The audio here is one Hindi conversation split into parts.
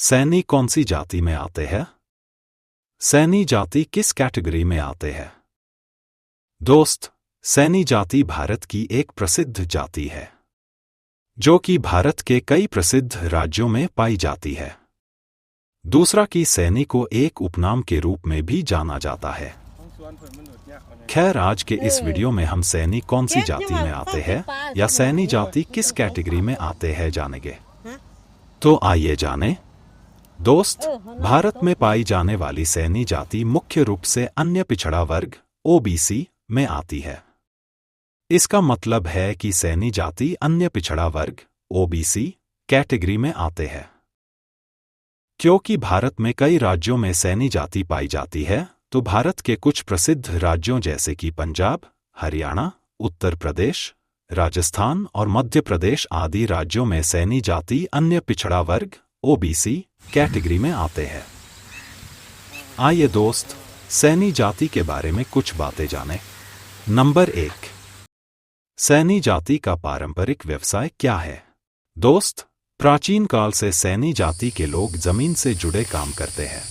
सैनी कौन सी जाति में आते हैं? सैनी जाति किस कैटेगरी में आते हैं? दोस्त, सैनी जाति भारत की एक प्रसिद्ध जाति है जो कि भारत के कई प्रसिद्ध राज्यों में पाई जाती है। दूसरा कि सैनी को एक उपनाम के रूप में भी जाना जाता है। खैर, आज के इस वीडियो में हम सैनी कौन सी जाति में आते हैं या सैनी जाति किस कैटेगरी में आते हैं जानेंगे। तो आइए जानें। दोस्त, भारत में पाई जाने वाली सैनी जाति मुख्य रूप से अन्य पिछड़ा वर्ग ओबीसी में आती है। इसका मतलब है कि सैनी जाति अन्य पिछड़ा वर्ग ओबीसी कैटेगरी में आते हैं। क्योंकि भारत में कई राज्यों में सैनी जाति पाई जाती है, तो भारत के कुछ प्रसिद्ध राज्यों जैसे कि पंजाब, हरियाणा, उत्तर प्रदेश, राजस्थान और मध्य प्रदेश आदि राज्यों में सैनी जाति अन्य पिछड़ा वर्ग ओबीसी कैटेगरी में आते हैं। आइए दोस्त, सैनी जाति के बारे में कुछ बातें जानें। नंबर 1, सैनी जाति का पारंपरिक व्यवसाय क्या है? दोस्त, प्राचीन काल से सैनी जाति के लोग जमीन से जुड़े काम करते हैं,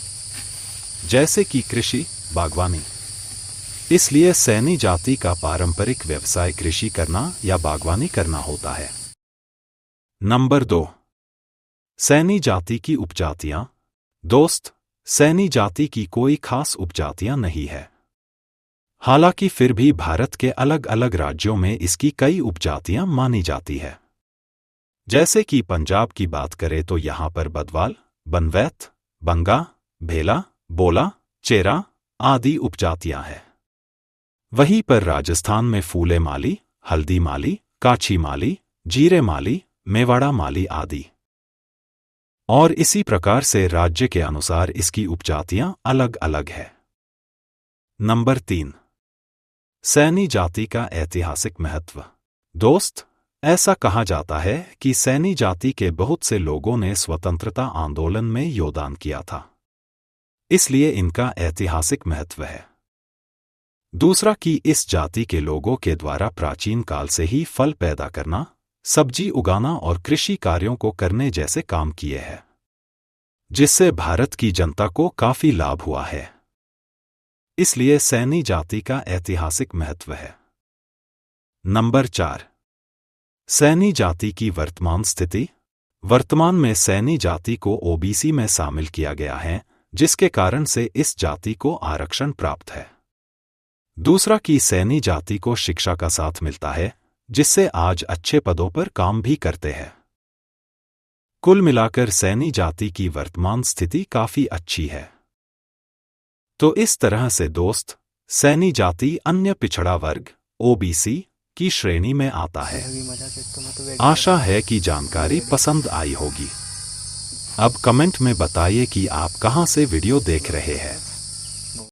जैसे कि कृषि, बागवानी। इसलिए सैनी जाति का पारंपरिक व्यवसाय कृषि करना या बागवानी करना होता है। नंबर 2, सैनी जाति की उपजातियां। दोस्त, सैनी जाति की कोई खास उपजातियां नहीं है। हालांकि फिर भी भारत के अलग अलग राज्यों में इसकी कई उपजातियां मानी जाती है। जैसे कि पंजाब की बात करें तो यहां पर बदवाल, बनवैत, बंगा, भेला, बोला, चेरा आदि उपजातियां हैं। वहीं पर राजस्थान में फूले माली, हल्दी माली, काछी माली, जीरे माली, मेवाड़ा माली आदि। और इसी प्रकार से राज्य के अनुसार इसकी उपजातियां अलग अलग है। नंबर 3, सैनी जाति का ऐतिहासिक महत्व। दोस्त, ऐसा कहा जाता है कि सैनी जाति के बहुत से लोगों ने स्वतंत्रता आंदोलन में योगदान किया था, इसलिए इनका ऐतिहासिक महत्व है। दूसरा कि इस जाति के लोगों के द्वारा प्राचीन काल से ही फल पैदा करना, सब्जी उगाना और कृषि कार्यों को करने जैसे काम किए हैं, जिससे भारत की जनता को काफी लाभ हुआ है। इसलिए सैनी जाति का ऐतिहासिक महत्व है। नंबर 4, सैनी जाति की वर्तमान स्थिति। वर्तमान में सैनी जाति को ओबीसी में शामिल किया गया है, जिसके कारण से इस जाति को आरक्षण प्राप्त है। दूसरा कि सैनी जाति को शिक्षा का साथ मिलता है, जिससे आज अच्छे पदों पर काम भी करते हैं। कुल मिलाकर सैनी जाति की वर्तमान स्थिति काफी अच्छी है। तो इस तरह से दोस्त, सैनी जाति अन्य पिछड़ा वर्ग ओबीसी की श्रेणी में आता है। आशा है कि जानकारी पसंद आई होगी। अब कमेंट में बताइए कि आप कहां से वीडियो देख रहे हैं।